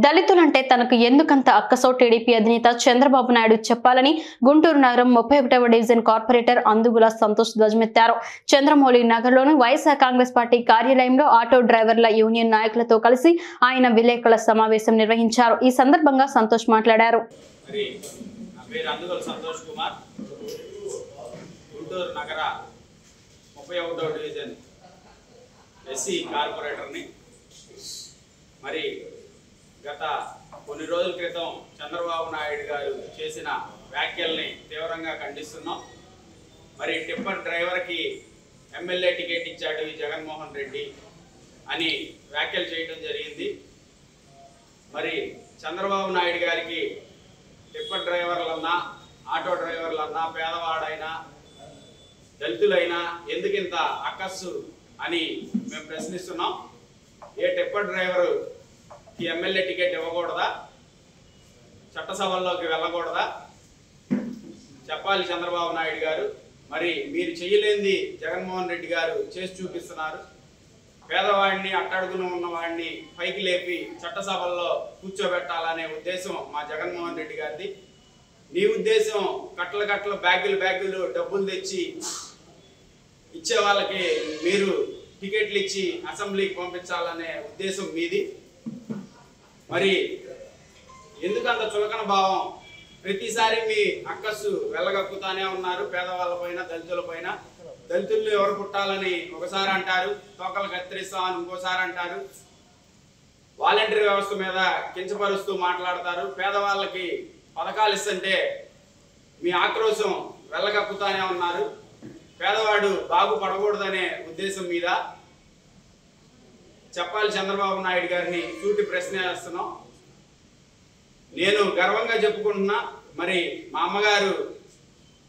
దళితులంటే తనకు ఎందుకంత అక్కసో టీడీపీ అధినేత చంద్రబాబు నాయుడు చెప్పాలని గుంటూరు నగరం 31వ డివిజన్ కార్పొరేటర్ అందుగుల సంతోష్ ధ్వజమెత్తారు. చంద్రమౌళి నగర్లోని వైఎస్ఆర్ కాంగ్రెస్ పార్టీ కార్యాలయంలో ఆటో డ్రైవర్ల యూనియన్ నాయకులతో కలిసి ఆయన విలేకరుల సమావేశం నిర్వహించారు. ఈ సందర్భంగా సంతోష్ మాట్లాడారు. గత కొన్ని రోజుల క్రితం చంద్రబాబు నాయుడు గారు చేసిన వ్యాఖ్యల్ని తీవ్రంగా ఖండిస్తున్నాం. టిప్పర్ డ్రైవర్కి ఎమ్మెల్యే టికెట్ ఇచ్చాడు ఈ జగన్మోహన్ రెడ్డి అని వ్యాఖ్యలు చేయడం జరిగింది. చంద్రబాబు నాయుడు గారికి టిప్పర్ డ్రైవర్లన్నా ఆటో డ్రైవర్లన్నా పేదవాడైనా దళితులైనా ఎందుకింత అక్కస్సు అని మేము ప్రశ్నిస్తున్నాం. ఏ టిప్పర్ డ్రైవరు ఈ ఎమ్మెల్యే టికెట్ ఇవ్వకూడదా? చట్టసభల్లోకి వెళ్ళకూడదా? చెప్పాలి చంద్రబాబు నాయుడు గారు. మీరు చేయలేంది జగన్మోహన్ రెడ్డి గారు చేసి చూపిస్తున్నారు. పేదవాడిని అట్టడుగున ఉన్నవాడిని పైకి లేపి చట్టసభల్లో కూర్చోబెట్టాలనే ఉద్దేశం మా జగన్మోహన్ రెడ్డి గారిది. నీ ఉద్దేశం కట్టలు బ్యాగులు డబ్బులు తెచ్చి ఇచ్చే వాళ్ళకి మీరు టికెట్లు ఇచ్చి అసెంబ్లీకి పంపించాలనే ఉద్దేశం మీది. ఎందుకంత చులకన భావం? ప్రతిసారి మీ అక్కస్సు వెళ్ళగక్కుతానే ఉన్నారు పేదవాళ్ళపైన దళితులపైన. దళితులు ఎవరు పుట్టాలని ఒకసారి అంటారు, తోకలు కత్తిరిస్తామని ఇంకోసారి అంటారు, వాలంటరీ వ్యవస్థ మీద కించపరుస్తూ మాట్లాడతారు. పేదవాళ్ళకి పథకాలు ఇస్తుంటే మీ ఆక్రోశం వెళ్ళగక్కుతానే ఉన్నారు. పేదవాడు బాగుపడకూడదనే ఉద్దేశం మీద చెప్పాలి చంద్రబాబు నాయుడు గారిని సూటి ప్రశ్న వేస్తున్నాం. నేను గర్వంగా చెప్పుకుంటున్నా. మా అమ్మగారు,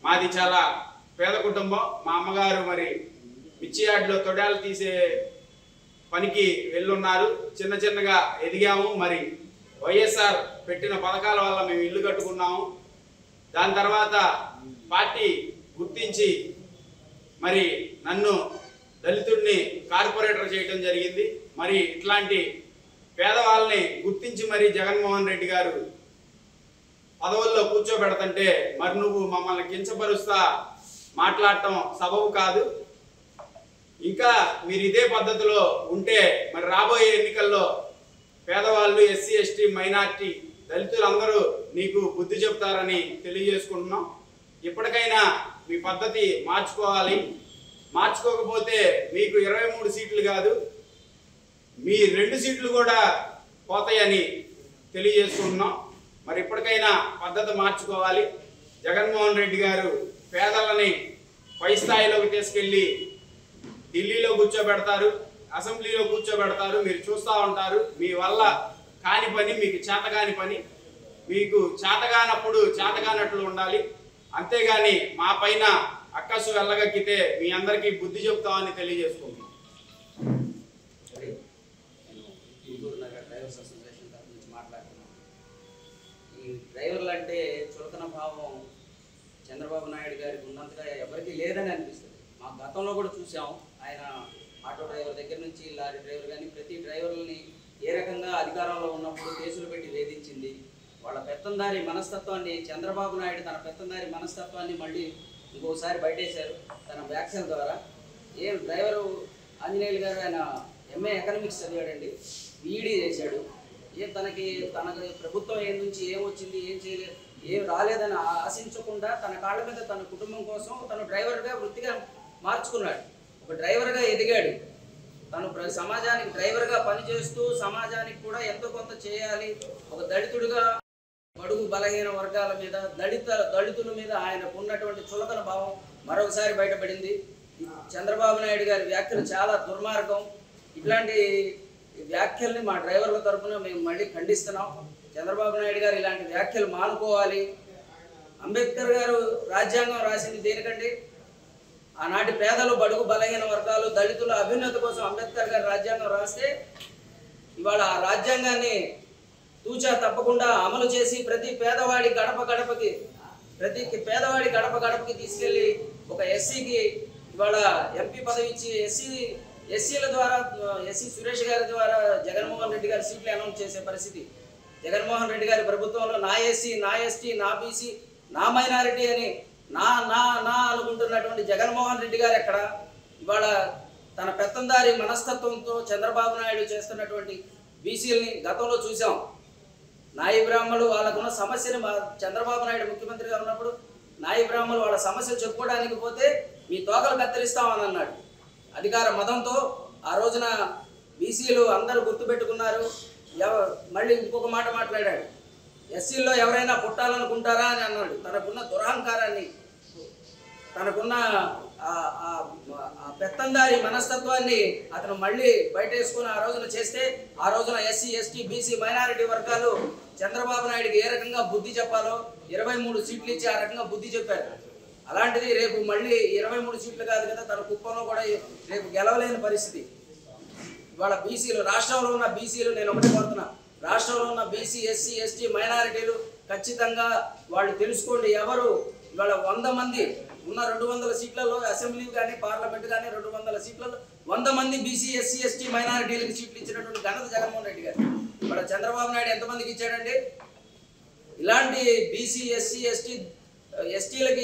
మాది చాలా పేద కుటుంబం. మా అమ్మగారు మిర్చి యార్డులో తొడాలు తీసే పనికి వెళ్ళున్నారు. చిన్నగా ఎదిగాము. వైఎస్ఆర్ పెట్టిన పథకాల వల్ల మేము ఇల్లు కట్టుకున్నాము. దాని తర్వాత పార్టీ గుర్తించి నన్ను దళితుడిని కార్పొరేటర్ చేయడం జరిగింది. ఇట్లాంటి పేదవాళ్ళని గుర్తించి జగన్మోహన్ రెడ్డి గారు పదవుల్లో కూర్చోబెడతంటే నువ్వు మమ్మల్ని కించపరుస్తా మాట్లాడటం సబబు కాదు. ఇంకా మీరు ఇదే పద్ధతిలో ఉంటే రాబోయే ఎన్నికల్లో పేదవాళ్ళు, ఎస్సీ ఎస్టీ మైనార్టీ దళితులందరూ నీకు బుద్ధి చెప్తారని తెలియజేసుకుంటున్నాం. ఇప్పటికైనా మీ పద్ధతి మార్చుకోవాలి. మార్చుకోకపోతే మీకు 23 సీట్లు కాదు, మీ 2 సీట్లు కూడా పోతాయని తెలియజేసుకుంటున్నాం. ఇప్పటికైనా పద్ధతి మార్చుకోవాలి. జగన్మోహన్ రెడ్డి గారు పేదలని పై స్థాయిలోకి తీసుకెళ్ళి ఢిల్లీలో కూర్చోబెడతారు, అసెంబ్లీలో కూర్చోబెడతారు. మీరు చూస్తూ ఉంటారు. మీ వల్ల కాని పని, మీకు చేతగాని పని, మీకు చేతగానప్పుడు చేతగానట్లు ఉండాలి. అంతేగాని మా పైన అక్కసు వెళ్ళగక్కితే మీ అందరికీ బుద్ధి చెప్తామని తెలియజేసుకుంటున్నాం. డ్రైవర్స్ అసోసియేషన్ తరఫు నుంచి మాట్లాడుతున్నాం. ఈ డ్రైవర్లు అంటే చులకన భావం చంద్రబాబు నాయుడు గారికి ఉన్నంతగా ఎవరికి లేదని అనిపిస్తుంది. మా గతంలో కూడా చూసాం. ఆయన ఆటో డ్రైవర్ దగ్గర నుంచి లారీ డ్రైవర్ కానీ ప్రతి డ్రైవర్లని ఏ రకంగా అధికారంలో ఉన్నప్పుడు కేసులు పెట్టి వేధించింది. వాళ్ళ పెత్తందారి మనస్తత్వాన్ని చంద్రబాబు నాయుడు తన పెత్తందారి మనస్తత్వాన్ని మళ్ళీ ఇంకోసారి బయటేశారు తన వ్యాఖ్యల ద్వారా. డ్రైవరు ఆంజనేయులు గారు ఆయన ఎంఏ ఎకనామిక్స్ చదివాడండి, బీఈడీ చేశాడు. తనకి ప్రభుత్వం నుంచి ఏమొచ్చింది, ఏం చేయలేదు, ఏం రాలేదని ఆశించకుండా తన కాళ్ళ మీద తన కుటుంబం కోసం తను డ్రైవర్గా వృత్తిగా మార్చుకున్నాడు. ఒక డ్రైవర్గా ఎదిగాడు. తను సమాజానికి డ్రైవర్గా పనిచేస్తూ సమాజానికి కూడా ఎంతో కొంత చేయాలి. ఒక దళితుడిగా బడుగు బలహీన వర్గాల మీద, దళితుల మీద ఆయనకు ఉన్నటువంటి చులకన భావం మరొకసారి బయటపడింది. చంద్రబాబు నాయుడు గారి వ్యాఖ్యలు చాలా దుర్మార్గం. ఇట్లాంటి వ్యాఖ్యల్ని మా డ్రైవర్ల తరఫున మేము మళ్ళీ ఖండిస్తున్నాం. చంద్రబాబు నాయుడు గారు ఇలాంటి వ్యాఖ్యలు మానుకోవాలి. అంబేద్కర్ గారు రాజ్యాంగం రాసింది దేనికండి? ఆనాటి పేదలు, బడుగు బలహీన వర్గాలు, దళితుల అభ్యున్నతి కోసం అంబేద్కర్ గారు రాజ్యాంగం రాస్తే ఇవాళ ఆ రాజ్యాంగాన్ని తూచా తప్పకుండా అమలు చేసి ప్రతి పేదవాడి గడప గడపకి తీసుకెళ్లి ఒక ఎస్సీకి ఇవాళ ఎంపీ పదవి ఇచ్చి ఎస్సీల ద్వారా ఎస్సీ సురేష్ గారి ద్వారా జగన్మోహన్ రెడ్డి గారి సీట్లు అనౌన్స్ చేసే పరిస్థితి జగన్మోహన్ రెడ్డి గారి ప్రభుత్వంలో నా ఎస్సీ, నా ఎస్టీ, నా బీసీ, నా మైనారిటీ అని నా నా నా అనుకుంటున్నటువంటి జగన్మోహన్ రెడ్డి గారు ఎక్కడ? ఇవాళ తన పెత్తందారి మనస్తత్వంతో చంద్రబాబు నాయుడు చేస్తున్నటువంటి బీసీలని గతంలో చూసాం. నాయి బ్రాహ్మణులు వాళ్ళకున్న సమస్యని చంద్రబాబు నాయుడు ముఖ్యమంత్రిగా ఉన్నప్పుడు నాయి బ్రాహ్మణులు వాళ్ళ సమస్యలు చెప్పుకోవడానికి పోతే మీ తోకలు కత్తిరిస్తామని అన్నాడు. అధికార మదంతో ఆ రోజున బీసీలు అందరూ గుర్తుపెట్టుకున్నారు. మళ్ళీ ఇంకొక మాట మాట్లాడాడు, ఎస్సీల్లో ఎవరైనా పుట్టాలనుకుంటారా అని అన్నాడు. తనకున్న దురహంకారాన్ని, తనకున్న పెత్తందారి మనస్తత్వాన్ని అతను మళ్ళీ బయట వేసుకుని ఆ రోజున చేస్తే, ఆ రోజున ఎస్సీ, ఎస్టీ, బీసీ, మైనారిటీ వర్గాలు చంద్రబాబు నాయుడికి ఏ రకంగా బుద్ధి చెప్పాలో 23 సీట్లు ఇచ్చి ఆ రకంగా బుద్ధి చెప్పారు. అలాంటిది రేపు మళ్ళీ 23 సీట్లు కాదు కదా, తన కుప్పంలో కూడా రేపు గెలవలేని పరిస్థితి. ఇవాళ బీసీలు, రాష్ట్రంలో ఉన్న బీసీలు, నేను ఒకటి కోరుతున్నా, రాష్ట్రంలో ఉన్న బీసీ, ఎస్సీ, ఎస్టీ, మైనారిటీలు ఖచ్చితంగా వాళ్ళు తెలుసుకోండి. ఎవరు ఇవాళ 100 మంది ఉన్న 200 సీట్లలో అసెంబ్లీ కానీ పార్లమెంట్ కానీ 200 సీట్లలో 100 మంది బీసీ, ఎస్సీ, ఎస్టీ, మైనారిటీలకు సీట్లు ఇచ్చినటువంటి ఘనత జగన్మోహన్ రెడ్డి గారు. ఇవాళ చంద్రబాబు నాయుడు ఎంతమందికి ఇచ్చాడండి? ఇలాంటి బీసీ, ఎస్సీ, ఎస్టీలకి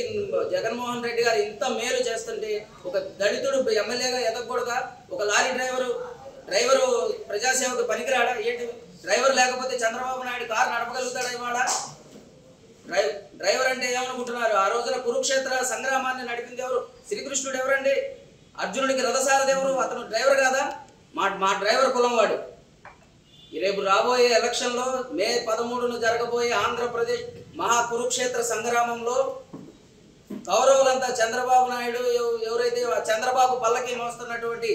జగన్మోహన్ రెడ్డి గారు ఇంత మేలు చేస్తుంటే ఒక దళితుడు ఎమ్మెల్యేగా ఎదగకూడదా? ఒక లారీ డ్రైవరు ప్రజాసేవకు పనికిరాడా? ఏంటి డ్రైవర్ లేకపోతే చంద్రబాబు నాయుడు కారు నడపగలుగుతాడా? ఇవాళ డ్రైవర్ అంటే ఏమనుకుంటున్నారు? ఆ రోజున కురుక్షేత్ర సంగ్రామాన్ని నడిపింది ఎవరు? శ్రీకృష్ణుడు ఎవరండి? అర్జునుడికి రథసారథి ఎవరు? అతను డ్రైవర్ కాదా? మా డ్రైవర్ కులం వాడు. రేపు రాబోయే ఎలక్షన్లో మే 13న జరగబోయే ఆంధ్రప్రదేశ్ మహా కురుక్షేత్ర సంగ్రామంలో కౌరవులంతా చంద్రబాబు నాయుడు ఎవరైతే చంద్రబాబు పల్లకి మోస్తున్నటువంటి